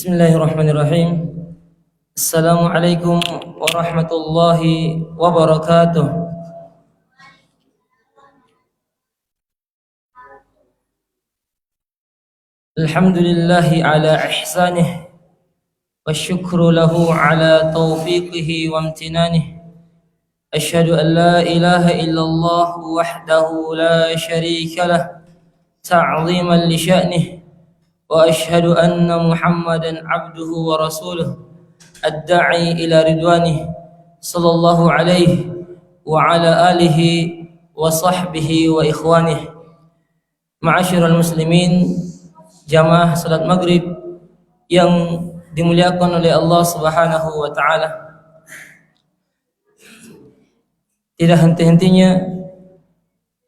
Bismillahirrahmanirrahim. Assalamualaikum warahmatullahi wabarakatuh. Alhamdulillahi ala ihsanih wasyukru lahu ala taufiqihi wa amtinanih. Asyhadu an la ilaha illallah wahdahu la syarika lah ta'ziman li sya'nih. وأشهد أن محمدا عبده ورسوله الداعي إلى رضوانه صلى الله عليه وعلى آله وصحبه وإخوانه. Ma'asyiral muslimin, jamaah salat maghrib yang dimuliakan oleh Allah Subhanahu wa taala. Tidak henti-hentinya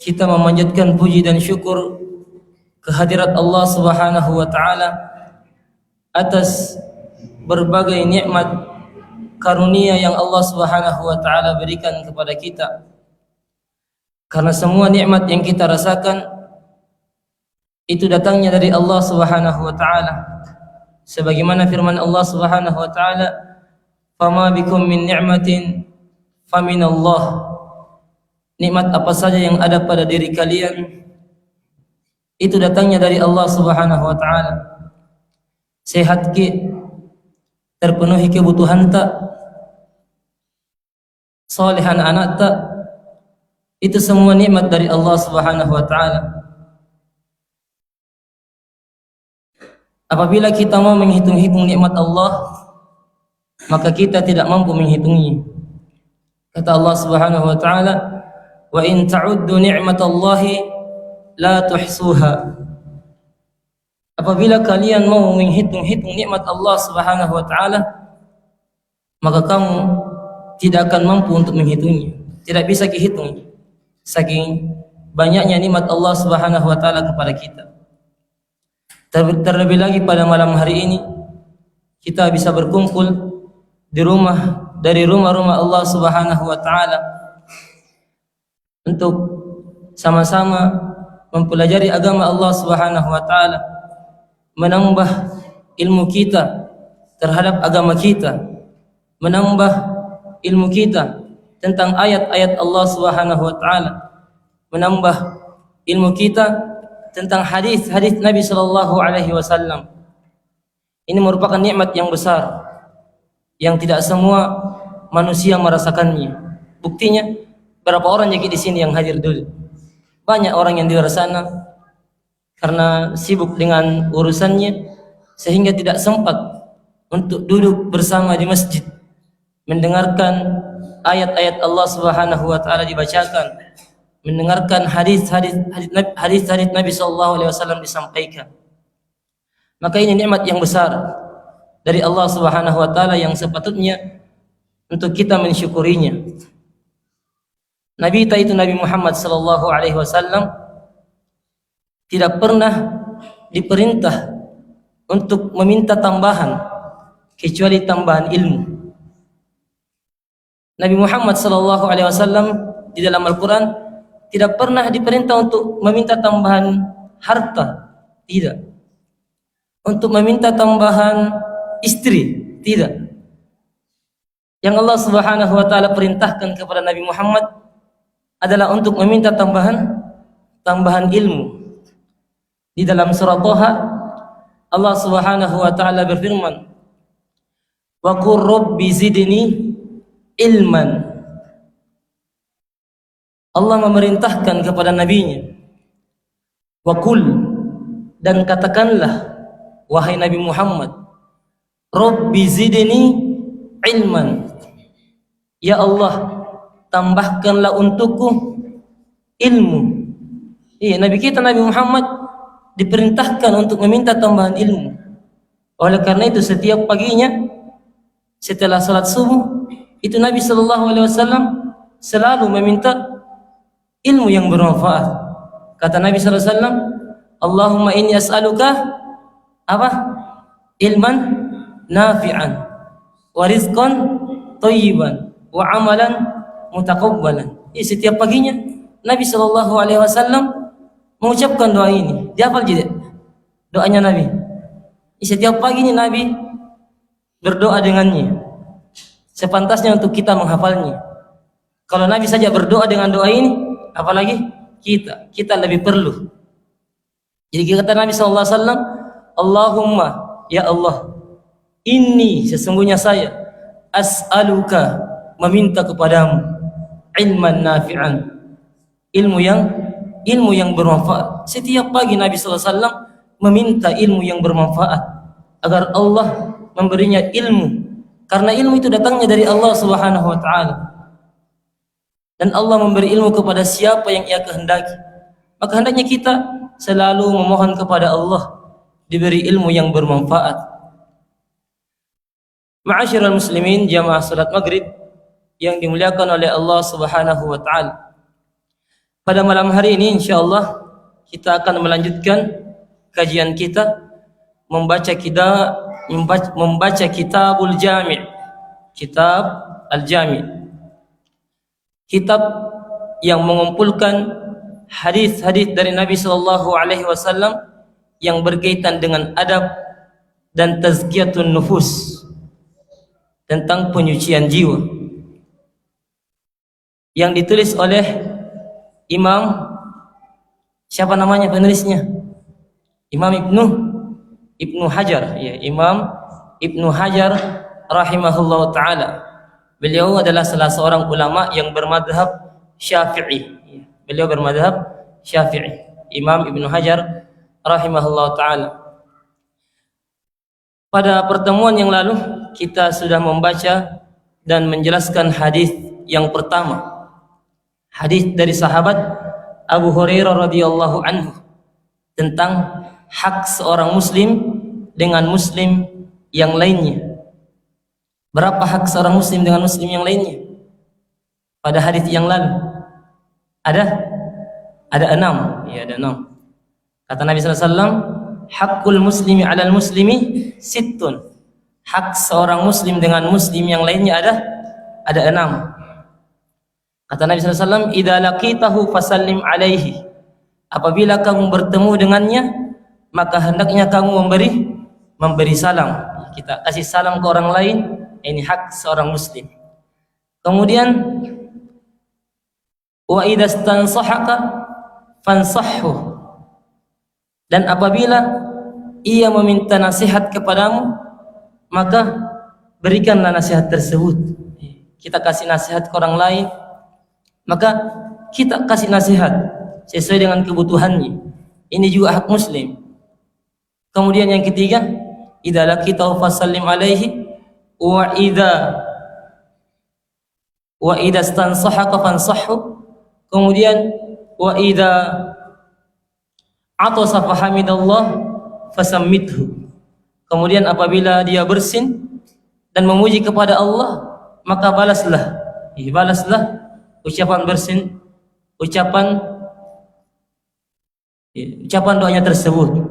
kita memanjatkan puji dan syukur kehadirat Allah Subhanahu wa taala atas berbagai nikmat karunia yang Allah Subhanahu wa taala berikan kepada kita. Karena semua nikmat yang kita rasakan itu datangnya dari Allah Subhanahu wa taala. Sebagaimana firman Allah Subhanahu wa taala, "Fama bikum min ni'matin faminallah." Nikmat apa saja yang ada pada diri kalian itu datangnya dari Allah Subhanahu wa taala. Sehat ki, terpenuhi kebutuhan tak, solehan anak tak, itu semua nikmat dari Allah Subhanahu wa taala. Apabila kita mau menghitung-hitung nikmat Allah, maka kita tidak mampu menghitungnya. Kata Allah Subhanahu wa taala, "Wa in ta'uddu ni'matallahi la tuhsuha." Apabila kalian mau menghitung-hitung nikmat Allah Subhanahu wa taala, maka kamu tidak akan mampu untuk menghitungnya. Tidak bisa dihitung saking banyaknya nikmat Allah Subhanahu wa taala kepada kita. Terlebih lagi pada malam hari ini kita bisa berkumpul di rumah-rumah Allah Subhanahu wa taala untuk sama-sama mempelajari agama Allah Subhanahu wa taala, menambah ilmu kita terhadap agama kita, menambah ilmu kita tentang ayat-ayat Allah Subhanahu wa taala, menambah ilmu kita tentang hadis-hadis Nabi sallallahu alaihi wasallam. Ini merupakan nikmat yang besar yang tidak semua manusia merasakannya. Buktinya berapa orang yang di sini yang hadir dulu? Banyak orang yang di luar sana karena sibuk dengan urusannya sehingga tidak sempat untuk duduk bersama di masjid mendengarkan ayat-ayat Allah Subhanahu wa taala dibacakan, mendengarkan hadis-hadis Nabi sallallahu alaihi wasallam disampaikan. Maka ini nikmat yang besar dari Allah Subhanahu wa taala yang sepatutnya untuk kita mensyukurinya. Nabi kita itu Nabi Muhammad sallallahu alaihi wasallam tidak pernah diperintah untuk meminta tambahan kecuali tambahan ilmu. Nabi Muhammad sallallahu alaihi wasallam di dalam Al-Qur'an tidak pernah diperintah untuk meminta tambahan harta, tidak. Untuk meminta tambahan istri, tidak. Yang Allah Subhanahu wa taala perintahkan kepada Nabi Muhammad adalah untuk meminta tambahan ilmu. Di dalam surah Thaha Allah Subhanahu wa taala berfirman, "Wa qur rabbi zidni ilman." Allah memerintahkan kepada nabinya, "Wa qul," dan katakanlah wahai Nabi Muhammad, "Rabbi zidni ilman." Ya Allah, tambahkanlah untukku ilmu. Iya, Nabi kita Nabi Muhammad diperintahkan untuk meminta tambahan ilmu. Oleh karena itu setiap paginya setelah salat subuh itu Nabi sallallahu alaihi wasallam selalu meminta ilmu yang bermanfaat. Kata Nabi sallallahu alaihi wasallam, "Allahumma inni as'aluka apa? Ilman nafi'an wa rizqan thayyiban wa amalan mutaqabbalan." Setiap paginya Nabi sallallahu alaihi wasallam mengucapkan doa ini. Dihafal tidak? Doanya Nabi. Setiap paginya Nabi berdoa dengannya. Sepantasnya untuk kita menghafalnya. Kalau Nabi saja berdoa dengan doa ini, apalagi kita lebih perlu. Jadi kata Nabi SAW, Allahumma, ya Allah, inni, sesungguhnya saya, as'aluka, meminta kepadamu, ilman nafi'an, ilmu yang bermanfaat. Setiap pagi Nabi SAW meminta ilmu yang bermanfaat agar Allah memberinya ilmu, karena ilmu itu datangnya dari Allah Subhanahu wa taala. Dan Allah memberi ilmu kepada siapa yang Ia kehendaki. Maka hendaknya kita selalu memohon kepada Allah diberi ilmu yang bermanfaat. Ma'asyiral muslimin, jamaah salat maghrib yang dimuliakan oleh Allah Subhanahu wa taala. Pada malam hari ini insyaallah kita akan melanjutkan kajian kita membaca Kitabul Jami'. Kitab Al-Jami'. Kitab yang mengumpulkan hadis-hadis dari Nabi sallallahu alaihi wasallam yang berkaitan dengan adab dan tazkiyatun nufus, tentang penyucian jiwa, yang ditulis oleh Imam, siapa namanya penulisnya? Imam Ibnu Hajar, ya, Imam Ibnu Hajar rahimahullah taala. Beliau adalah salah seorang ulama yang bermadhab Syafi'i. Beliau bermadhab Syafi'i, Imam Ibnu Hajar rahimahullah taala. Pada pertemuan yang lalu kita sudah membaca dan menjelaskan hadis yang pertama, hadis dari sahabat Abu Hurairah radhiyallahu anhu tentang hak seorang muslim dengan muslim yang lainnya. Berapa hak seorang muslim dengan muslim yang lainnya? Pada hadis yang lalu ada 6. Ya, ada 6. Kata Nabi sallallahu alaihi wasallam, hakul muslimi 'alal muslimi sittun. Hak seorang muslim dengan muslim yang lainnya ada 6. Kata Nabi sallallahu alaihi wasallam, idza laqitahu fasallim alaihi. Apabila kamu bertemu dengannya, maka hendaknya kamu memberi salam. Kita kasih salam ke orang lain, ini hak seorang muslim. Kemudian wa idza stansahaka fansahhu. Dan apabila ia meminta nasihat kepadamu, maka berikanlah nasihat tersebut. Kita kasih nasihat ke orang lain, maka kita kasih nasihat sesuai dengan kebutuhannya. Ini juga hak muslim. Kemudian yang ketiga, idza laqitahu fasallim alaihi wa idza stansahaka fansahhu. Kemudian wa idza atasa fahamidallah fasammithu. Kemudian apabila dia bersin dan memuji kepada Allah, maka balaslah ucapan bersin, ucapan doanya tersebut.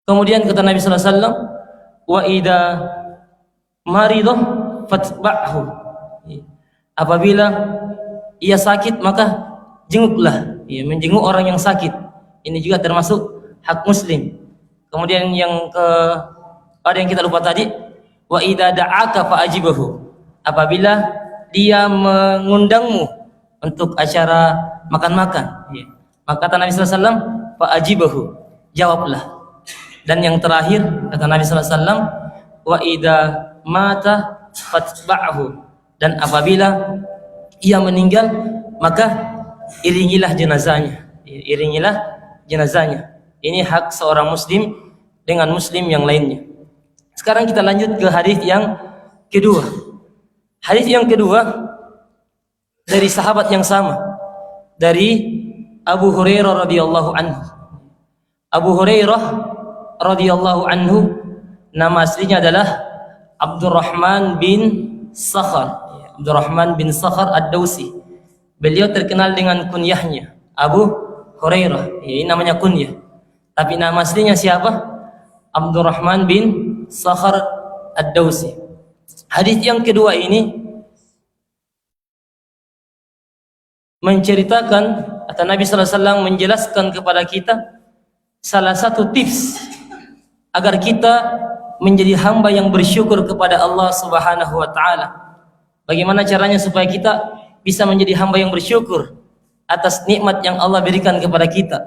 Kemudian kata Nabi sallallahu alaihi wasallam, wa idza maridah fatba'hu. Apabila ia sakit maka jenguklah, menjenguk orang yang sakit. Ini juga termasuk hak muslim. Kemudian ada yang kita lupa tadi, wa idza da'aka fa'ajibahu. Apabila dia mengundangmu untuk acara makan-makan, maka kata Nabi sallallahu alaihi wasallam, fa'ajibahu, jawablah. Dan yang terakhir kata Nabi sallallahu alaihi wasallam, wa idza mata fatba'hu. Dan apabila ia meninggal, maka iringilah jenazahnya. Ini hak seorang muslim dengan muslim yang lainnya. Sekarang kita lanjut ke hadis yang kedua. Hadis yang kedua dari sahabat yang sama, dari Abu Hurairah radhiyallahu anhu. Abu Hurairah radhiyallahu anhu nama aslinya adalah Abdurrahman bin Sakhar. Abdurrahman bin Sakhar Ad-Dausi. Beliau terkenal dengan kunyahnya Abu Hurairah. Ini namanya kunyah. Tapi nama aslinya siapa? Abdurrahman bin Sakhar Ad-Dausi. Hadis yang kedua ini menceritakan atau Nabi sallallahu alaihi wasallam menjelaskan kepada kita salah satu tips agar kita menjadi hamba yang bersyukur kepada Allah Subhanahu wa taala. Bagaimana caranya supaya kita bisa menjadi hamba yang bersyukur atas nikmat yang Allah berikan kepada kita?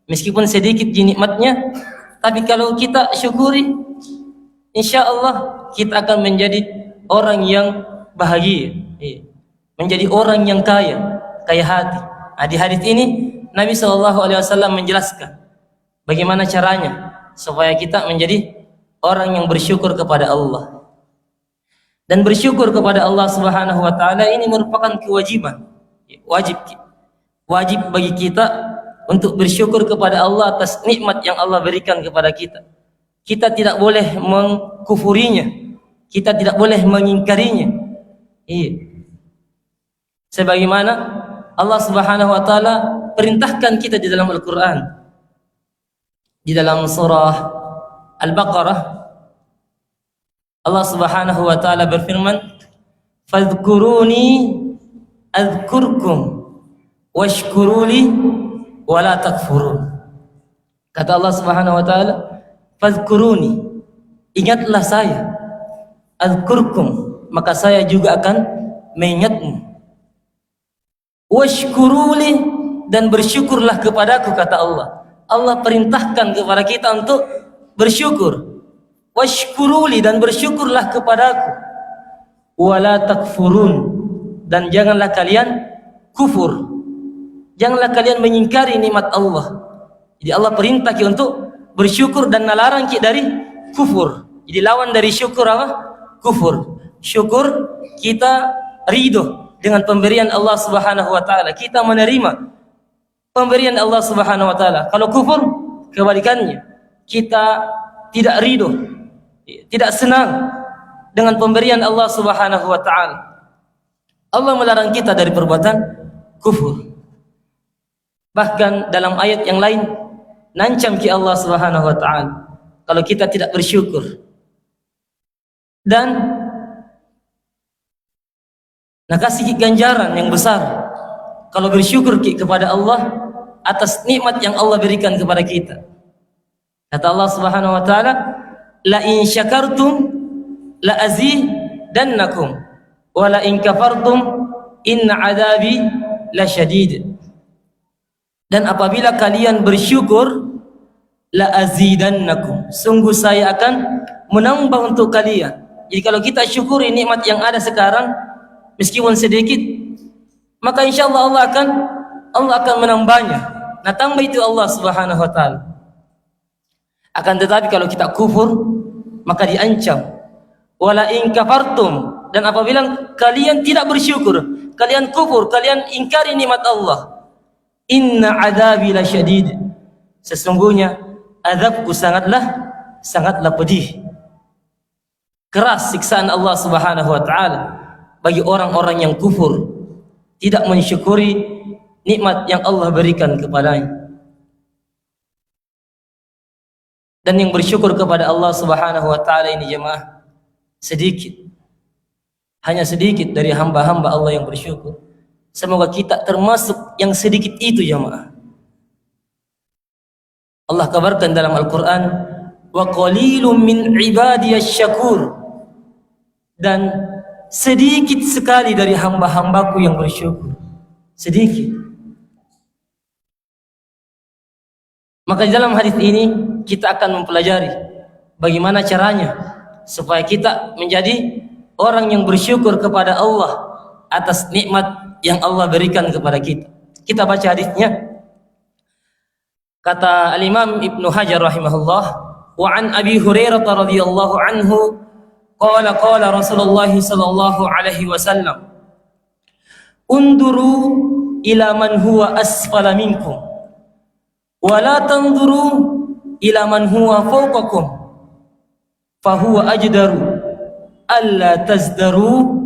Meskipun sedikit nikmatnya, tapi kalau kita syukuri, insya Allah kita akan menjadi orang yang bahagia, menjadi orang yang kaya hati. Di hadis ini Nabi SAW menjelaskan bagaimana caranya supaya kita menjadi orang yang bersyukur kepada Allah. Dan bersyukur kepada Allah Subhanahu wa taala ini merupakan kewajiban. Wajib bagi kita untuk bersyukur kepada Allah atas nikmat yang Allah berikan kepada kita. Kita tidak boleh mengkufurinya. Kita tidak boleh mengingkarinya. Sebagaimana Allah Subhanahu wa taala perintahkan kita di dalam Al-Qur'an. Di dalam surah Al-Baqarah Allah Subhanahu wa taala berfirman, "Fadhkuruni adzkurkum washkuruli wa la takfurun." Kata Allah Subhanahu wa taala, "Fadhkuruni," ingatlah saya, "adzkurkum," maka saya juga akan mengingatmu. "Washkuruli," dan bersyukurlah kepadaku, kata Allah. Allah perintahkan kepada kita untuk bersyukur. Washkuruli, dan bersyukurlah kepadaku. Wala takfurun, dan janganlah kalian kufur. Janganlah kalian mengingkari nikmat Allah. Jadi Allah perintah kita untuk bersyukur dan melarang kita dari kufur. Jadi lawan dari syukur apa? Kufur. Syukur kita ridho dengan pemberian Allah Subhanahu wa taala. Kita menerima pemberian Allah Subhanahu wa taala. Kalau kufur, kebalikannya. Kita tidak ridho, tidak senang dengan pemberian Allah Subhanahu wa taala. Allah melarang kita dari perbuatan kufur. Bahkan dalam ayat yang lain nancam ki Allah Subhanahu wa taala kalau kita tidak bersyukur. Dan kasih ganjaran yang besar kalau bersyukur kepada Allah atas nikmat yang Allah berikan kepada kita. Kata Allah Subhanahu wa taala, "La in syakartum la azidannakum wa la in kafartum inna adabi lasyadid." Dan apabila kalian bersyukur, la azidannakum, sungguh saya akan menambah untuk kalian. Jadi kalau kita syukuri nikmat yang ada sekarang meskipun sedikit, maka insyaallah Allah akan menambahnya. Nah, tambah itu Allah Subhanahu wa taala. Akan tetapi kalau kita kufur, maka diancam. Wala in kafartum, dan apabila kalian tidak bersyukur, kalian kufur, kalian ingkari nikmat Allah, inna adabi lasyadid, sesungguhnya azabku sangatlah pedih. Keras siksaan Allah Subhanahu wa taala bagi orang-orang yang kufur, tidak mensyukuri nikmat yang Allah berikan kepadanya. Dan yang bersyukur kepada Allah Subhanahu wa taala ini jemaah sedikit. Hanya sedikit dari hamba-hamba Allah yang bersyukur. Semoga kita termasuk yang sedikit itu jemaah. Allah kabarkan dalam Al-Qur'an, "Wa qalilum min ibadiyasy syakur." Dan sedikit sekali dari hamba-hambaku yang bersyukur. Sedikit. Maka di dalam hadis ini kita akan mempelajari bagaimana caranya supaya kita menjadi orang yang bersyukur kepada Allah atas nikmat yang Allah berikan kepada kita. Kita baca hadisnya. Kata Al-Imam Ibnu Hajar rahimahullah, "Wa an Abi Hurairah radhiyallahu anhu qala qala Rasulullah sallallahu alaihi wasallam, unduru ila man huwa asfala minkum wa la tanzuru ila man huwa fawqakum fa huwa ajdaru alla tazdaru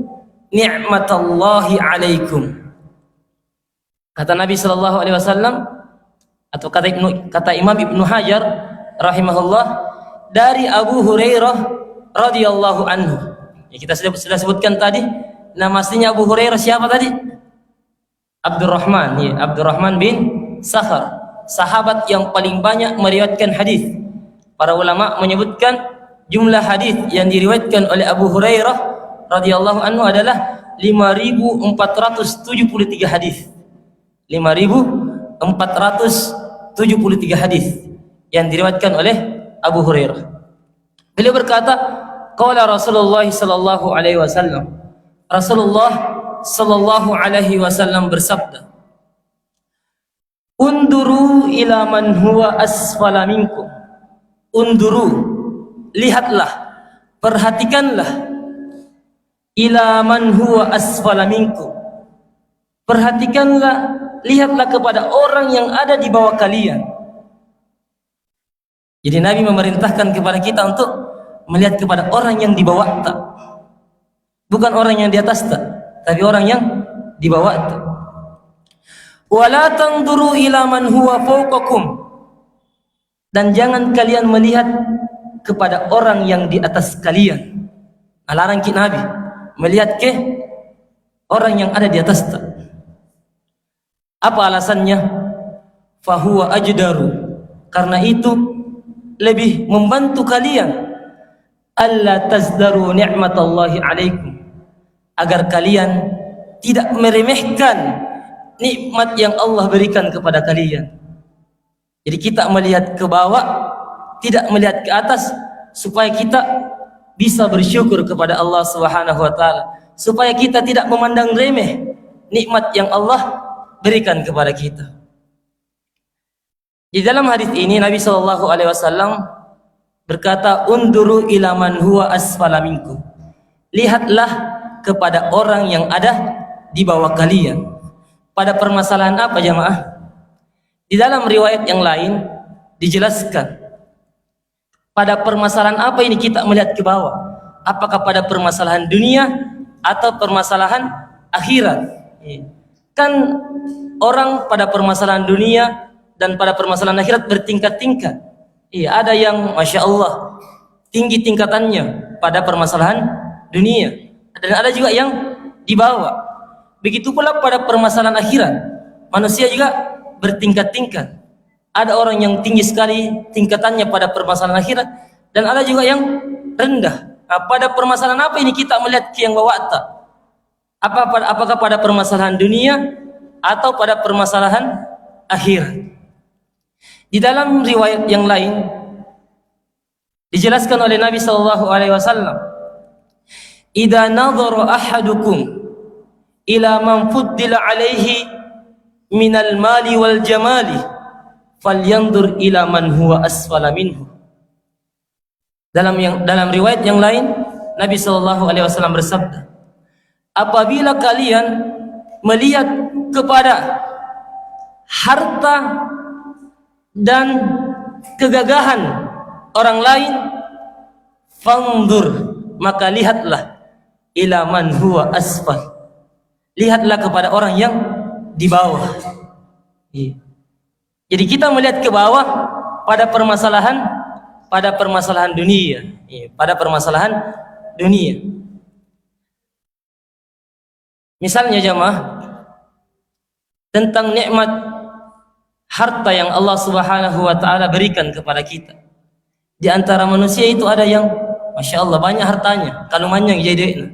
ni'matallahi alaikum." Kata Nabi sallallahu alaihi wasallam, atau kata Imam Ibnu Hajar rahimahullah, dari Abu Hurairah radhiyallahu anhu. Ya, kita sudah sebutkan tadi nama aslinya Abu Hurairah siapa tadi? Abdurrahman, ya, Abdurrahman bin Sakhar, sahabat yang paling banyak meriwayatkan hadis. Para ulama menyebutkan jumlah hadis yang diriwayatkan oleh Abu Hurairah radhiyallahu anhu adalah 5.473 hadis. 5.473 hadis yang diriwayatkan oleh Abu Hurairah. Beliau berkata, qala Rasulullah sallallahu alaihi wasallam. Rasulullah sallallahu alaihi wasallam bersabda, "Unduru ila man huwa asfala minkum." Unduru, lihatlah, perhatikanlah, ila man huwa asfala minkum. Perhatikanlah, lihatlah kepada orang yang ada di bawah kalian. Jadi Nabi memerintahkan kepada kita untuk melihat kepada orang yang di bawah tak. Bukan orang yang di atas tak, tapi orang yang di bawah tak. Wala tanzuru ila man huwa fawqakum. Dan jangan kalian melihat kepada orang yang di atas kalian. Alarang kita Nabi melihat ke orang yang ada di atas tak. Apa alasannya? Fahuwa ajdaru, karena itu lebih membantu kalian alla tazdaru ni'matallahi alaikum, agar kalian tidak meremehkan nikmat yang Allah berikan kepada kalian. Jadi kita melihat ke bawah, tidak melihat ke atas, supaya kita bisa bersyukur kepada Allah Subhanahu wa taala, supaya kita tidak memandang remeh nikmat yang Allah berikan kepada kita. Di dalam hadis ini Nabi sallallahu alaihi wasallam berkata, unduru ila man huwa asfala minkum. Lihatlah kepada orang yang ada di bawah kalian. Pada permasalahan apa jamaah? Di dalam riwayat yang lain dijelaskan, pada permasalahan apa ini kita melihat ke bawah? Apakah pada permasalahan dunia atau permasalahan akhirat? Kan orang pada permasalahan dunia dan pada permasalahan akhirat bertingkat-tingkat. Iya, ada yang Masya Allah tinggi tingkatannya pada permasalahan dunia, dan ada juga yang di bawah. Begitu pula pada permasalahan akhirat, manusia juga bertingkat-tingkat. Ada orang yang tinggi sekali tingkatannya pada permasalahan akhirat, dan ada juga yang rendah. Nah, pada permasalahan apa ini kita melihat ke yang bawah tak? Apakah pada permasalahan dunia atau pada permasalahan akhirat? Di dalam riwayat yang lain dijelaskan oleh Nabi sallallahu alaihi wasallam, "Idza nadhara ahadukum ila man fuddila alaihi minal mali wal jamali, falyanzur ila man huwa asfala minhu." Dalam riwayat yang lain Nabi sallallahu alaihi wasallam bersabda, apabila kalian melihat kepada harta dan kegagahan orang lain, fanzur, maka lihatlah, ila man huwa asfal, lihatlah kepada orang yang di bawah. Jadi kita melihat ke bawah pada permasalahan dunia, pada permasalahan dunia. Misalnya jamaah, tentang nikmat harta yang Allah Subhanahu wa taala berikan kepada kita. Di antara manusia itu ada yang Masya Allah banyak hartanya, kalumannya jadi.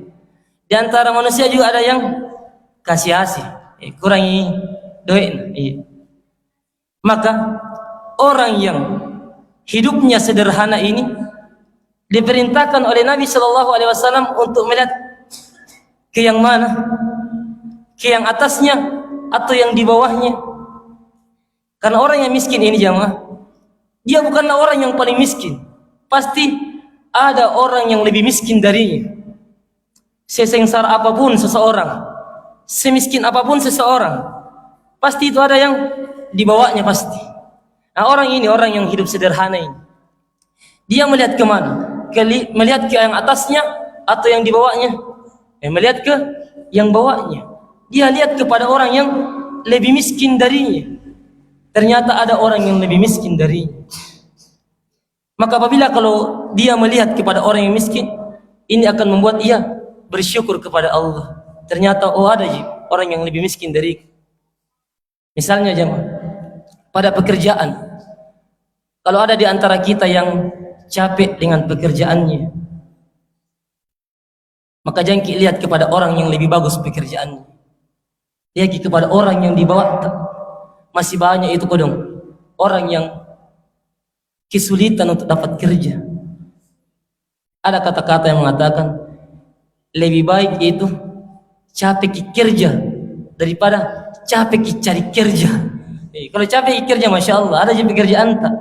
Di antara manusia juga ada yang kasih-kasih, kurangi duit. Maka orang yang hidupnya sederhana ini diperintahkan oleh Nabi sallallahu alaihi wasallam untuk melihat ke yang mana? Ke yang atasnya atau yang di bawahnya? Karena orang yang miskin ini jamaah, dia bukanlah orang yang paling miskin. Pasti ada orang yang lebih miskin darinya. Sesengsar apapun seseorang, semiskin apapun seseorang, pasti itu ada yang di bawahnya pasti. Nah, orang ini, orang yang hidup sederhana ini, dia melihat ke mana? Melihat ke yang atasnya atau yang di bawahnya? Melihat ke yang bawahnya. Dia lihat kepada orang yang lebih miskin darinya. Ternyata ada orang yang lebih miskin darinya. Maka apabila kalau dia melihat kepada orang yang miskin, ini akan membuat ia bersyukur kepada Allah. Ternyata ada orang yang lebih miskin dari. Misalnya jemaah, pada pekerjaan, kalau ada di antara kita yang capek dengan pekerjaannya, maka jangan lihat kepada orang yang lebih bagus pekerjaannya. Lihat kepada orang yang di bawah. Masih banyak itu kodong orang yang kesulitan untuk dapat kerja. Ada kata-kata yang mengatakan lebih baik itu capek kerja daripada capek cari kerja. Kalau capek kerja, masya Allah, ada je pekerjaan tak.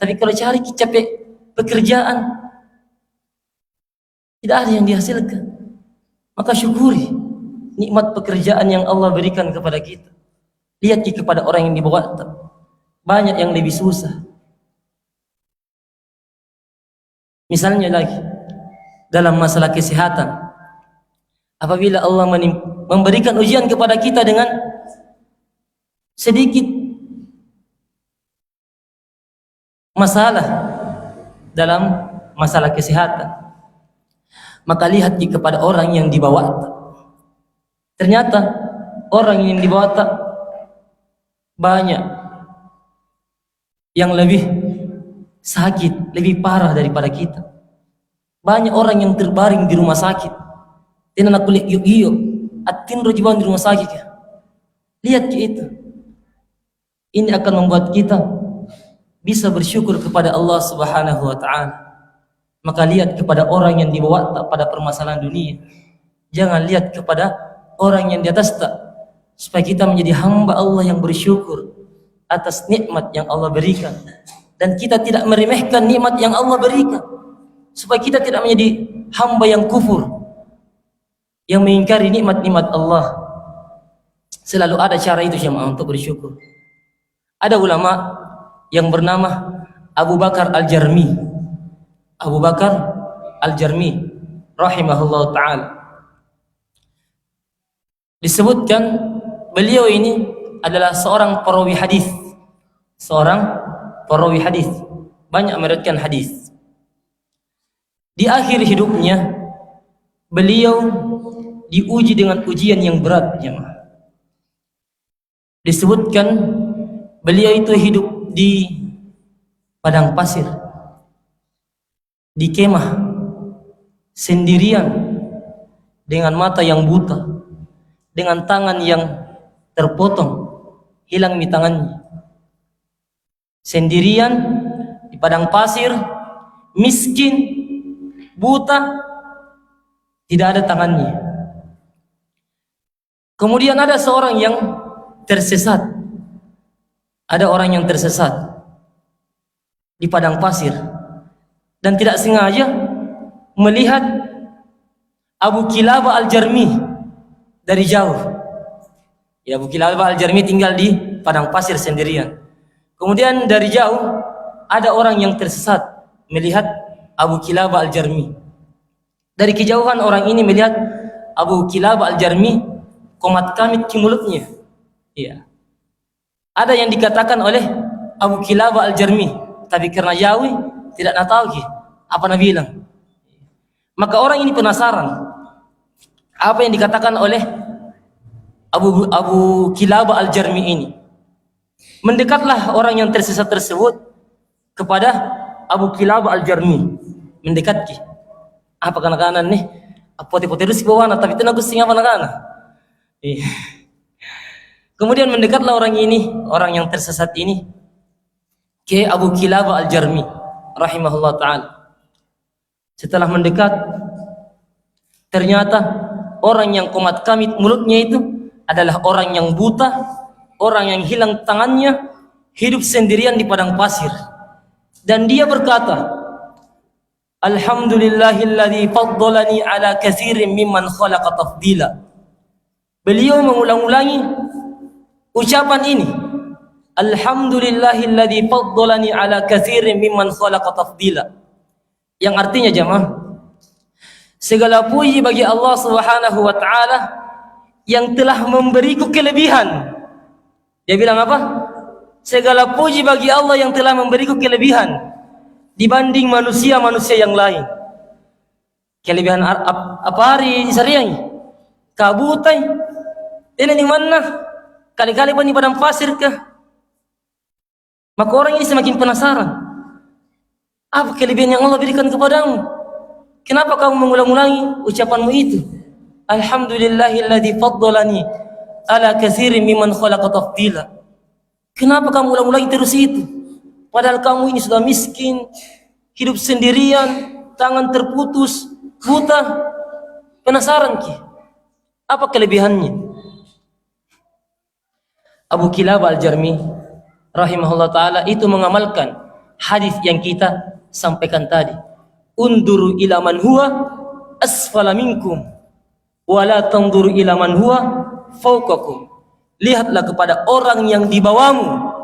Tapi kalau cari capek pekerjaan, tidak ada yang dihasilkan. Maka syukuri nikmat pekerjaan yang Allah berikan kepada kita. Lihat kepada orang yang di bawah, banyak yang lebih susah. Misalnya lagi dalam masalah kesehatan, apabila Allah memberikan ujian kepada kita dengan sedikit masalah dalam masalah kesehatan, maka lihat kepada orang yang di bawah. Ternyata orang yang di bawah banyak yang lebih sakit, lebih parah daripada kita. Banyak orang yang terbaring di rumah sakit. Dan anak kulit iyo, atin rojiban di rumah sakit ya. Lihat itu. Ini akan membuat kita bisa bersyukur kepada Allah Subhanahu wa taala. Maka lihat kepada orang yang di bawah pada permasalahan dunia. Jangan lihat kepada orang yang di atas tak. Supaya kita menjadi hamba Allah yang bersyukur atas nikmat yang Allah berikan, dan kita tidak meremehkan nikmat yang Allah berikan, supaya kita tidak menjadi hamba yang kufur, yang mengingkari nikmat-nikmat Allah. Selalu ada cara itu jemaah untuk bersyukur. Ada ulama yang bernama Abu Bakar Al-Jarmi. Abu Bakar Al-Jarmi rahimahullah ta'ala. Disebutkan beliau ini adalah seorang perawi hadis. Seorang perawi hadis, banyak meriwayatkan hadis. Di akhir hidupnya beliau diuji dengan ujian yang berat, jemaah. Disebutkan beliau itu hidup di padang pasir, di kemah, sendirian, dengan mata yang buta, dengan tangan yang terpotong, hilang di tangannya. Sendirian di padang pasir, miskin, buta, tidak ada tangannya. Kemudian ada seorang yang tersesat. Ada orang yang tersesat di padang pasir dan tidak sengaja melihat Abu Kilabah Al-Jarmi dari jauh. Ya, Abu Kilabah Al-Jarmi tinggal di padang pasir sendirian. Kemudian dari jauh ada orang yang tersesat melihat Abu Kilabah Al-Jarmi. Dari kejauhan orang ini melihat Abu Kilabah Al-Jarmi komat kamit di mulutnya. Iya. Ada yang dikatakan oleh Abu Kilabah Al-Jarmi, tapi karena jauh tidak nak tahu apa nak bilang. Maka orang ini penasaran apa yang dikatakan oleh Abu Kilabah Al-Jarmi ini. Mendekatlah orang yang tersesat tersebut kepada Abu Kilabah Al-Jarmi. Mendekat ki. Apa kana-kana nih? Pote-pote terus bawana tapi tenaga sing apa kana. Kemudian mendekatlah orang ini, orang yang tersesat ini, ke Abu Kilabah Al-Jarmi rahimahullah taala. Setelah mendekat, ternyata orang yang komat kamit mulutnya itu adalah orang yang buta, orang yang hilang tangannya, hidup sendirian di padang pasir. Dan dia berkata, Alhamdulillahilladzi faddalani ala katsirin mimman khalaqa tafdila. Beliau mengulang-ulangi ucapan ini, Alhamdulillahilladzi faddalani ala katsirin mimman khalaqa tafdila. Yang artinya jemaah, segala puji bagi Allah Subhanahu wa taala yang telah memberiku kelebihan. Dia bilang apa? Segala puji bagi Allah yang telah memberiku kelebihan dibanding manusia-manusia yang lain. Kelebihan apa hari sariang? Kabutai. Ini di mana? Kali-kali pun di padang pasir kah? Maka orang ini semakin penasaran. Apa kelebihan yang Allah berikan kepadamu? Kenapa kamu mengulang-ulangi ucapanmu itu? Alhamdulillahilladzi faddalani ala katsirin mimman khalaqa tafdila. Kenapa kamu ulang-ulangi terus itu? Padahal kamu ini sudah miskin, hidup sendirian, tangan terputus, buta. Penasaran ki? Apa kelebihannya? Abu Kilabah Al-Jarmi rahimahullah taala itu mengamalkan hadis yang kita sampaikan tadi. Unduru ila man huwa asfala minkum wa la tanzuru ila man huwa fawqakum. Lihatlah kepada orang yang di bawahmu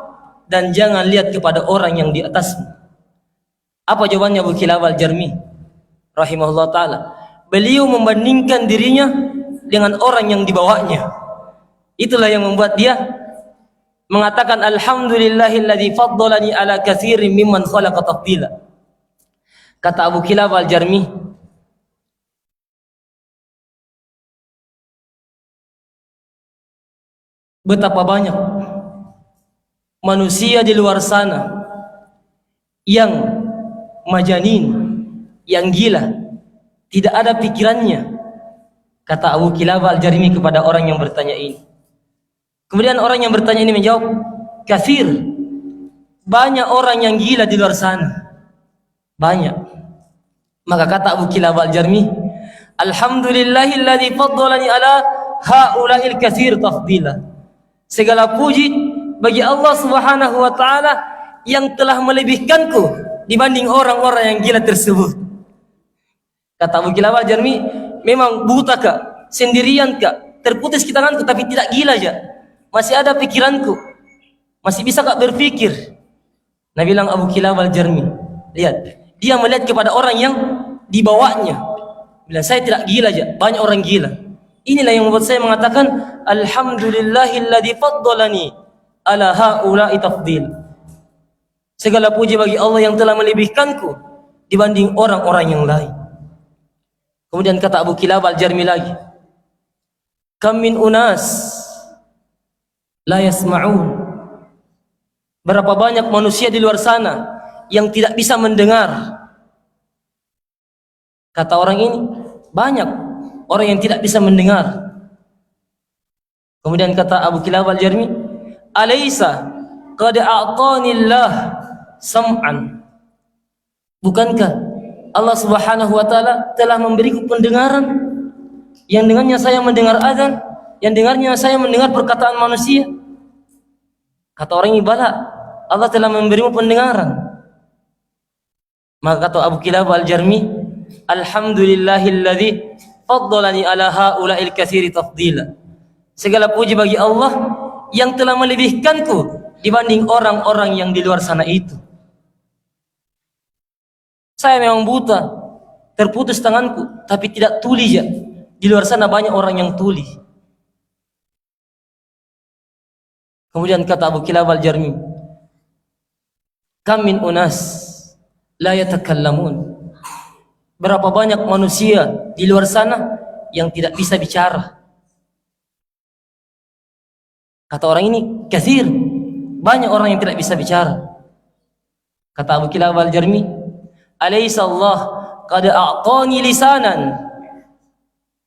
dan jangan lihat kepada orang yang di atasmu. Apa jawabannya Abu Kilabah Al-Jarmi rahimahullah taala? Beliau membandingkan dirinya dengan orang yang di bawahnya. Itulah yang membuat dia mengatakan alhamdulillahilladzi faddalani ala katsirin mimman khalaqa tafdila. Kata Abu Kilabah Al-Jarmi, betapa banyak manusia di luar sana yang majanin, yang gila, tidak ada pikirannya. Kata Abu Kilabah Al-Jarmi kepada orang yang bertanya ini. Kemudian orang yang bertanya ini menjawab, kafir, banyak orang yang gila di luar sana, banyak. Maka kata Abu Kilabah Al-Jarmi, alhamdulillahilladzi faddalani ala haula'il katsir tafdila. Segala puji bagi Allah Subhanahu wa taala yang telah melebihkanku dibanding orang-orang yang gila tersebut. Kata Abu Kilabah Al-Jarmi, memang buta kak, sendirian kak, terputus di tanganku, tapi tidak gila aja. Masih ada pikiranku, masih bisa kak berpikir. Nah bilang Abu Kilabah Al-Jarmi, lihat, dia melihat kepada orang yang di bawahnya. Bilang saya tidak gila aja, banyak orang gila. Inilah yang membuat saya mengatakan alhamdulillahilladzi faddalani ala haula'i tafdil. Segala puji bagi Allah yang telah melebihkanku dibanding orang-orang yang lain. Kemudian kata Abu Kilabah Al-Jarmi lagi, kam min unas la yasma'un. Berapa banyak manusia di luar sana yang tidak bisa mendengar. Kata orang ini, banyak orang yang tidak bisa mendengar. Kemudian kata Abu Kilabah Al-Jarmi, alaysa qad a'tanillah sam'an. Bukankah Allah Subhanahu wa taala telah memberiku pendengaran yang dengannya saya mendengar azan, yang dengarnya saya mendengar perkataan manusia. Kata orang ini, bala, Allah telah memberimu pendengaran. Maka kata Abu Kilabah Al-Jarmi, alhamdulillahilladzi faddalani ala haula'il katsiri tafdila. Segala puji bagi Allah yang telah melebihkanku dibanding orang-orang yang di luar sana itu. Saya memang buta, terputus tanganku, tapi tidak tuli ya. Di luar sana banyak orang yang tuli. Kemudian kata Abu Kilabah Al-Jarmi, kam min unas la yatakallamun. Berapa banyak manusia di luar sana yang tidak bisa bicara. Kata orang ini, katsir, banyak orang yang tidak bisa bicara. Kata Abu Kilabah Al-Jarmi, alaysa Allah qad a'tani lisanan.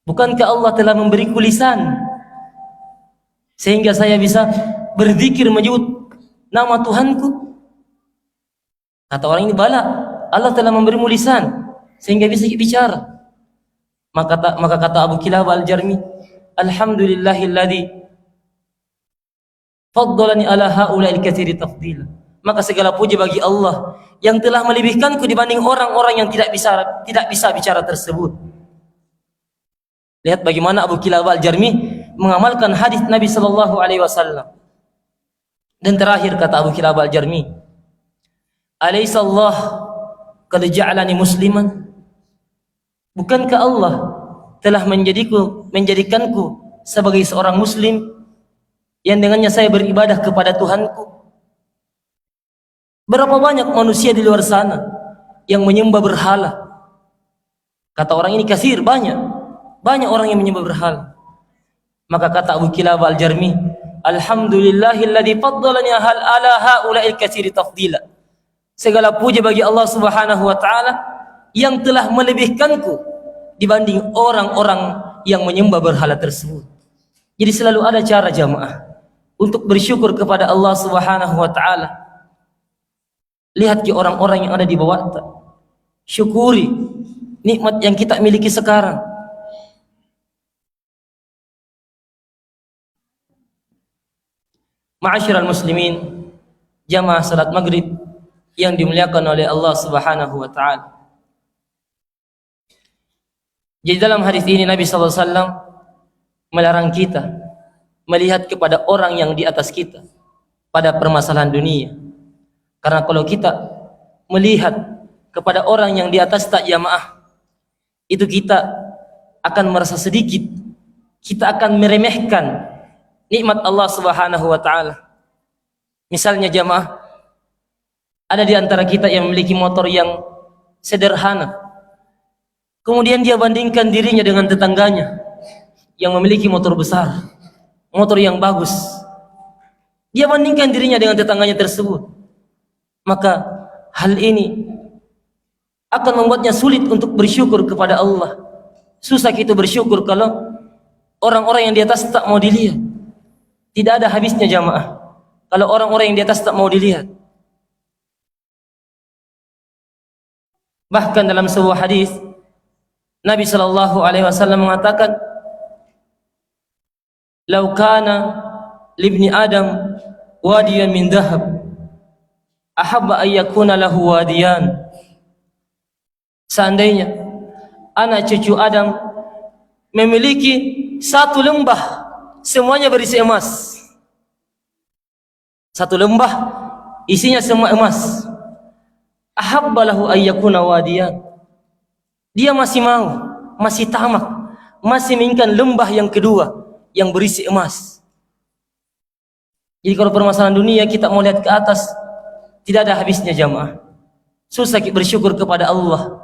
Bukankah Allah telah memberiku lisan sehingga saya bisa berzikir menyebut nama Tuhanku? Kata orang ini, bala, Allah telah memberimu lisan sehingga bisa bicara. Maka kata Abu Kilabah Al-Jarmi, alhamdulillahilladzi faddalani ala haula'il katsiri tafdila. Maka segala puji bagi Allah yang telah melebihkanku dibanding orang-orang yang tidak bisa bicara tersebut. Lihat bagaimana Abu Kilabah Al-Jarmi mengamalkan hadis Nabi sallallahu alaihi wasallam. Dan terakhir kata Abu Kilabah Al-Jarmi, alaysa Allah qad ja'alani musliman. Bukankah Allah telah menjadikanku sebagai seorang muslim yang dengannya saya beribadah kepada Tuhanku? Berapa banyak manusia di luar sana yang menyembah berhala. Kata orang ini, kasir, banyak orang yang menyembah berhala. Maka kata Abu Kilabah Al-Jarmi, alhamdulillahilladzi faddalani ala haula'il katsiri tafdila. Segala puji bagi Allah Subhanahu wa taala yang telah melebihkanku dibanding orang-orang yang menyembah berhala tersebut. Jadi selalu ada cara jamaah untuk bersyukur kepada Allah Subhanahu wa taala. Lihat ke orang-orang yang ada di bawah. Syukuri nikmat yang kita miliki sekarang. Ma'asyiral muslimin, jamaah salat maghrib yang dimuliakan oleh Allah Subhanahu wa taala. Jadi dalam hadis ini Nabi sallallahu alaihi wasallam melarang kita melihat kepada orang yang di atas kita pada permasalahan dunia. Karena kalau kita melihat kepada orang yang di atas tak jamaah, itu kita akan merasa sedikit, kita akan meremehkan nikmat Allah Subhanahu wa taala. Misalnya jamaah, ada di antara kita yang memiliki motor yang sederhana. Kemudian dia bandingkan dirinya dengan tetangganya yang memiliki motor besar, motor yang bagus. Dia bandingkan dirinya dengan tetangganya tersebut. Maka hal ini akan membuatnya sulit untuk bersyukur kepada Allah. Susah kita bersyukur kalau orang-orang yang di atas tak mau dilihat. Tidak ada habisnya jamaah kalau orang-orang yang di atas tak mau dilihat. Bahkan dalam sebuah hadis Nabi sallallahu alaihi wasallam mengatakan, "Lau kana libni Adam wadiyan min dhahab, ahabba an yakuna lahu wadiyan." Seandainya anak cucu Adam memiliki satu lembah semuanya berisi emas. Satu lembah isinya semua emas. Ahabba lahu an yakuna wadiyan. Dia masih mau, masih tamak, masih menginginkan lembah yang kedua yang berisi emas. Jadi kalau permasalahan dunia kita mau lihat ke atas, tidak ada habisnya jamaah. Susah kita bersyukur kepada Allah.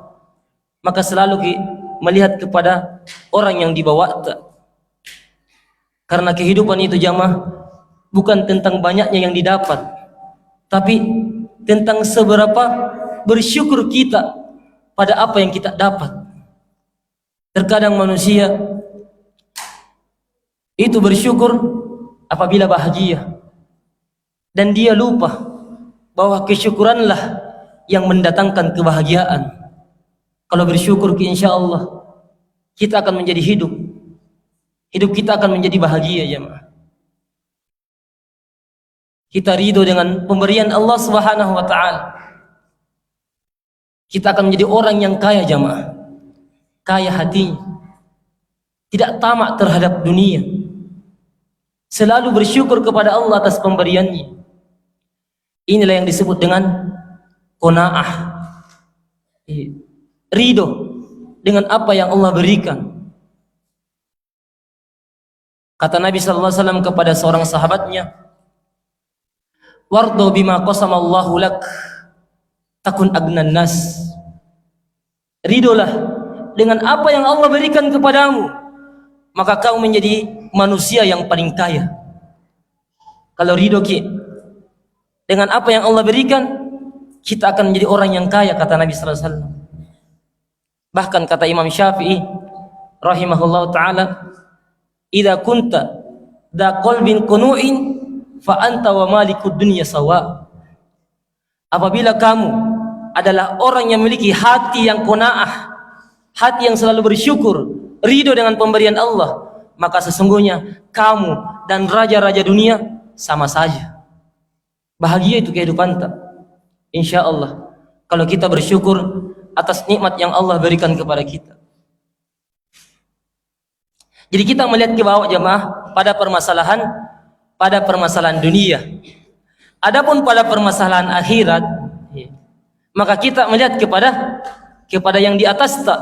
Maka selalu kita melihat kepada orang yang di bawah. Karena kehidupan itu jamaah bukan tentang banyaknya yang didapat, tapi tentang seberapa bersyukur kita pada apa yang kita dapat. Terkadang manusia itu bersyukur apabila bahagia, dan dia lupa bahwa kesyukuranlah yang mendatangkan kebahagiaan. Kalau bersyukur insyaallah kita akan menjadi hidup kita akan menjadi bahagia jemaah. Kita ridho dengan pemberian Allah Subhanahu wa taala. Kita akan menjadi orang yang kaya jamaah, kaya hatinya, tidak tamak terhadap dunia, selalu bersyukur kepada Allah atas pemberiannya. Inilah yang disebut dengan qanaah, ridho dengan apa yang Allah berikan. Kata Nabi sallallahu alaihi wasallam kepada seorang sahabatnya, "Wardo bima qasamallahu lak takun agnan nas." Ridolah dengan apa yang Allah berikan kepadamu, maka kau menjadi manusia yang paling kaya. Kalau ridho dengan apa yang Allah berikan, kita akan menjadi orang yang kaya, kata Nabi sallallahu alaihi wasallam. Bahkan kata Imam Syafi'i rahimahullahu taala, "Idza kunta dha qalbin qunu'in fa anta wa malikud dunya sawa." Apabila kamu adalah orang yang memiliki hati yang qanaah, hati yang selalu bersyukur, ridho dengan pemberian Allah, maka sesungguhnya kamu dan raja-raja dunia sama saja. Bahagia itu kehidupan tak? Insyaallah kalau kita bersyukur atas nikmat yang Allah berikan kepada kita. Jadi kita melihat ke bawah jemaah pada permasalahan dunia. Adapun pada permasalahan akhirat, maka kita melihat kepada yang di atas tak,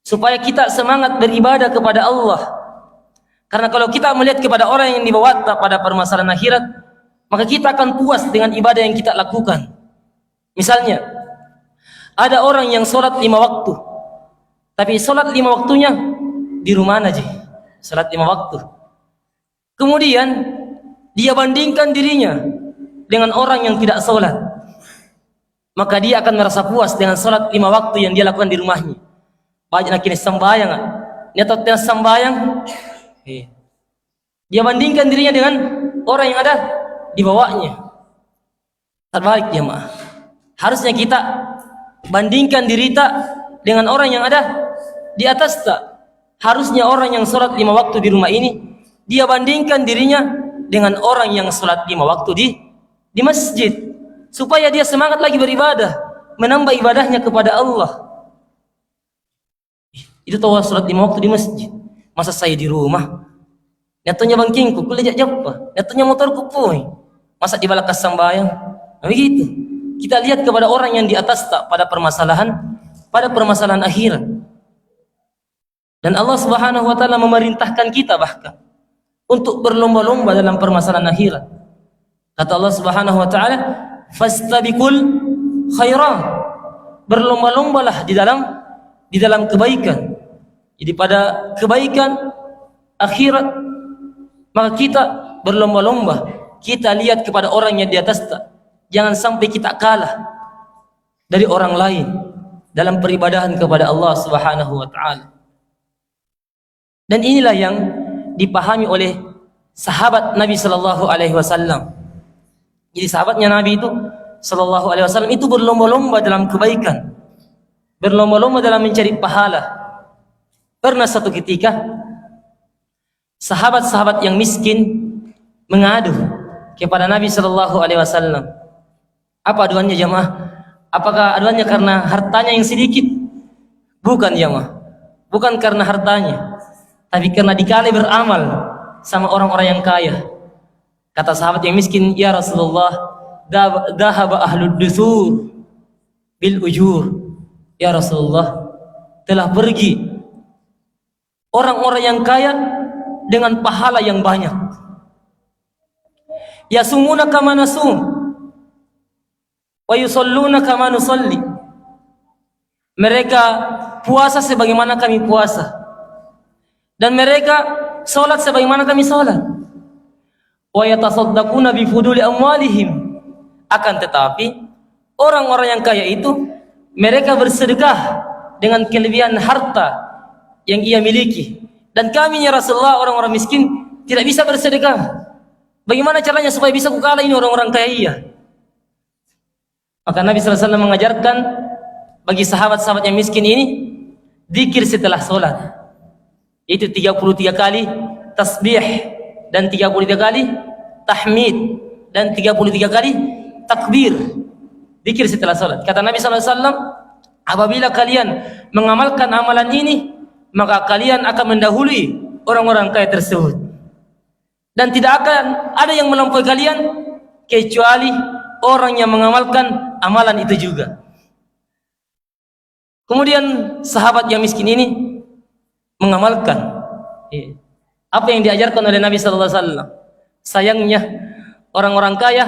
supaya kita semangat beribadah kepada Allah. Karena kalau kita melihat kepada orang yang di bawah tak pada permasalahan akhirat, maka kita akan puas dengan ibadah yang kita lakukan. Misalnya ada orang yang sholat 5 waktu, tapi sholat 5 waktunya di rumah aja, sholat 5 waktu. Kemudian dia bandingkan dirinya dengan orang yang tidak sholat. maka dia akan merasa puas dengan salat 5 waktu yang dia lakukan di rumahnya. Banyak nak kini sembahyang, dia tahu tengah sembahyang, dia bandingkan dirinya dengan orang yang ada di bawahnya. Terbalik jemaah. Harusnya kita bandingkan diri kita dengan orang yang ada di atas tak. Harusnya orang yang salat 5 waktu di rumah ini, dia bandingkan dirinya dengan orang yang salat 5 waktu di masjid, supaya dia semangat lagi beribadah, menambah ibadahnya kepada Allah. Itu tahu salat 5 waktu di masjid. Masa saya di rumah, nyatanya bangkingku, kulejak japa, nyatanya motorku pui. Masa di balakas sambayang, begitu. Kita lihat kepada orang yang di atas tak pada permasalahan akhirat. Dan Allah Subhanahu wa taala memerintahkan kita bahkan untuk berlomba-lomba dalam permasalahan akhirat. Kata Allah Subhanahu wa taala, "Fastabiqul khairat." Berlomba-lombalah di dalam kebaikan. Jadi pada kebaikan akhirat maka kita berlomba-lomba. Kita lihat kepada orang yang di atas tak. Jangan sampai kita kalah dari orang lain dalam peribadahan kepada Allah Subhanahu wa taala. Dan inilah yang dipahami oleh sahabat Nabi sallallahu alaihi wasallam. Jadi sahabatnya Nabi itu sallallahu alaihi wasallam itu berlomba-lomba dalam kebaikan. Berlomba-lomba dalam mencari pahala. Pernah satu ketika sahabat-sahabat yang miskin mengadu kepada Nabi sallallahu alaihi wasallam. Apa aduannya jemaah? Apakah aduannya karena hartanya yang sedikit? Bukan jemaah. Bukan karena hartanya, tapi karena dikali beramal sama orang-orang yang kaya. Kata sahabat yang miskin, "Ya Rasulullah, dhahaba ahlud dusur bil ujur." Ya Rasulullah, telah pergi orang-orang yang kaya dengan pahala yang banyak. Yasumuna kama nasum wa yusalluna kama nusalli. Mereka puasa sebagaimana kami puasa, dan mereka salat sebagaimana kami salat. Wa yatasaddaquna bi fuduli amwalihim. Akan tetapi orang-orang yang kaya itu mereka bersedekah dengan kelebihan harta yang ia miliki, dan kami ya Rasulullah orang-orang miskin tidak bisa bersedekah. Bagaimana caranya supaya bisa kukalah ini orang-orang kaya? Maka Nabi sallallahu alaihi wasallam mengajarkan bagi sahabat-sahabat yang miskin ini zikir setelah salat. Itu 33 kali tasbih dan 33 kali tahmid dan 33 kali takbir. Zikir setelah salat. Kata Nabi sallallahu alaihi wasallam, apabila kalian mengamalkan amalan ini, maka kalian akan mendahului orang-orang kaya tersebut. Dan tidak akan ada yang melampaui kalian kecuali orang yang mengamalkan amalan itu juga. Kemudian sahabat yang miskin ini mengamalkan apa yang diajarkan oleh Nabi sallallahu alaihi wasallam. Sayangnya orang-orang kaya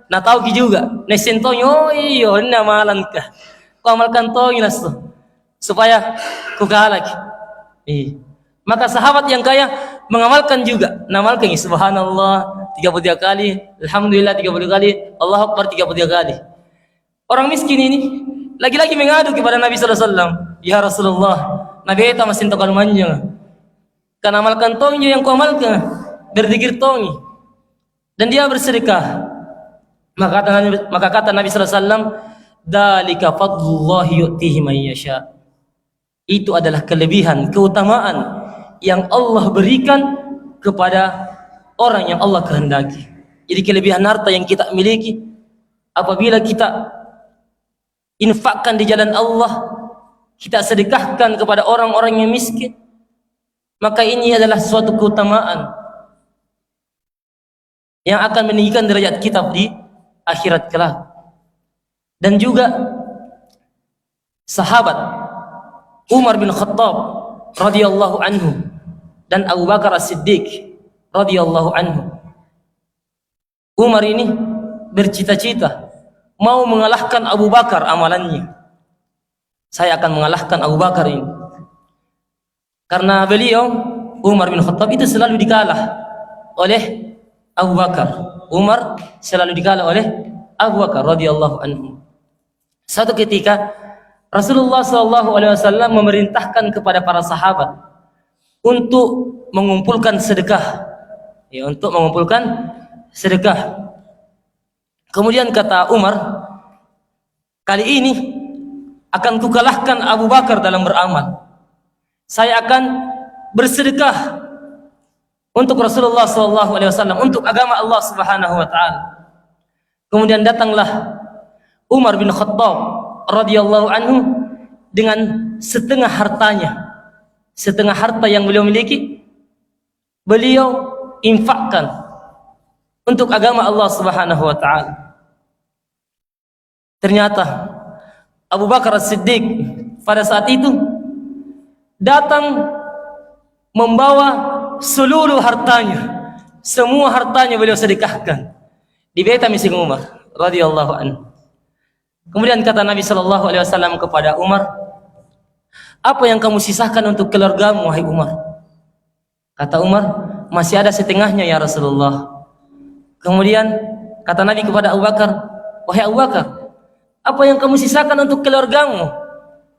na tahu juga, nesentonyo iyo na amalan ka. Ku amalkan to inasto supaya ku galak. Maka sahabat yang kaya mengamalkan juga, namalkan subhanallah 33 kali, alhamdulillah 30 kali, Allahu akbar 33 kali. Orang miskin ini lagi-lagi mengadu kepada Nabi sallallahu alaihi wasallam, "Ya Rasulullah, Nabi eta masin tokal manja. Kan amalkan tongnya yang ku amalkan, berzikir tongi." Dan dia bersedekah. Maka kata Nabi sallallahu alaihi wasallam, "Dzalika fadlullahi yu'tihi man yasha." Itu adalah kelebihan, keutamaan yang Allah berikan kepada orang yang Allah kehendaki. Jadi kelebihan harta yang kita miliki, apabila kita infakkan di jalan Allah, kita sedekahkan kepada orang-orang yang miskin, maka ini adalah suatu keutamaan yang akan meninggikan derajat kita di akhirat kelak. Dan juga sahabat Umar bin Khattab radhiyallahu anhu dan Abu Bakar As-Siddiq radhiyallahu anhu. Umar ini bercita-cita mau mengalahkan Abu Bakar amalannya. Saya akan mengalahkan Abu Bakar ini. Karena beliau Umar bin Khattab itu selalu dikalah oleh Abu Bakar. Umar selalu dikalah oleh Abu Bakar radhiyallahu anhu. Suatu ketika Rasulullah SAW memerintahkan kepada para sahabat untuk mengumpulkan sedekah, ya, untuk mengumpulkan sedekah. Kemudian kata Umar, kali ini akan kukalahkan Abu Bakar dalam beramal. Saya akan bersedekah untuk Rasulullah SAW, untuk agama Allah Subhanahu wa taala. Kemudian datanglah Umar bin Khattab radhiyallahu anhu dengan setengah hartanya. Setengah harta yang beliau miliki, beliau infakkan untuk agama Allah Subhanahu wa taala. Ternyata Abu Bakar As-Siddiq pada saat itu datang membawa seluruh hartanya. Semua hartanya beliau sedekahkan di bait Mising Umar radhiyallahu anhu. Kemudian kata Nabi sallallahu alaihi wasallam kepada Umar, "Apa yang kamu sisakan untuk keluargamu, wahai Umar?" Kata Umar, "Masih ada setengahnya ya Rasulullah." Kemudian kata Nabi kepada Abu Bakar, "Wahai Abu Bakar, apa yang kamu sisakan untuk keluargamu?"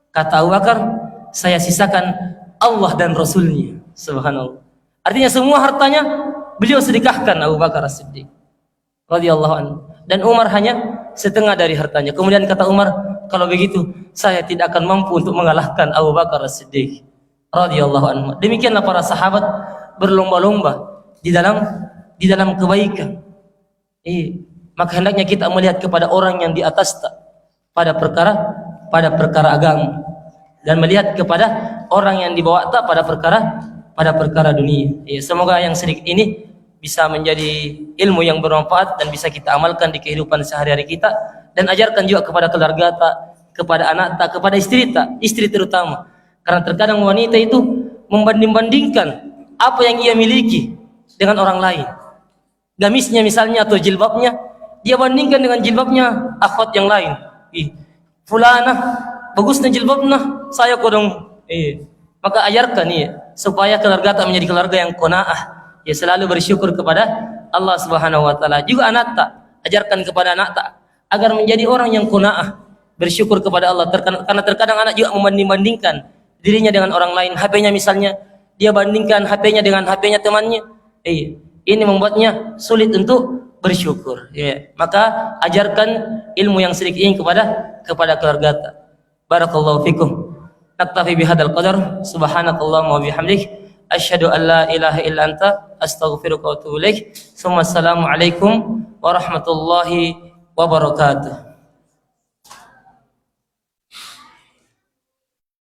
Kata Abu Bakar, "Saya sisakan Allah dan Rasulnya." Subhanallah. Artinya semua hartanya beliau sedekahkan Abu Bakar As-Siddiq radhiyallahu anhu, dan Umar hanya setengah dari hartanya. Kemudian kata Umar, "Kalau begitu saya tidak akan mampu untuk mengalahkan Abu Bakar As-Siddiq radhiyallahu anhu." Demikianlah para sahabat berlomba-lomba di dalam kebaikan. Maka hendaknya kita melihat kepada orang yang di atas pada perkara agama, dan melihat kepada orang yang di bawah pada perkara dunia. Semoga yang sedikit ini bisa menjadi ilmu yang bermanfaat dan bisa kita amalkan di kehidupan sehari-hari kita, dan ajarkan juga kepada keluarga kepada anak kepada istri terutama. Karena terkadang wanita itu membanding-bandingkan apa yang ia miliki dengan orang lain. Gamisnya misalnya atau jilbabnya, dia bandingkan dengan jilbabnya akhwat yang lain. Fulana bagusnya jilbabnya, saya kodong. Maka ajarkan supaya keluarga menjadi keluarga yang qanaah, selalu bersyukur kepada Allah Subhanahu wa taala. Juga anak ajarkan kepada anak agar menjadi orang yang qanaah, bersyukur kepada Allah. Karena terkadang anak juga membanding-bandingkan dirinya dengan orang lain. HP-nya misalnya, dia bandingkan HP-nya dengan HP-nya temannya. Ini membuatnya sulit untuk bersyukur. Maka ajarkan ilmu yang sedikit ini kepada keluarga. Barakallahu fikum. Naktafi bihadzal qadar. Subhanakallahumma wa bihamdik, asyhadu an la ilaha illa anta, astaghfiruka wa atubu ilaik. Assalamualaikum warahmatullahi wabarakatuh.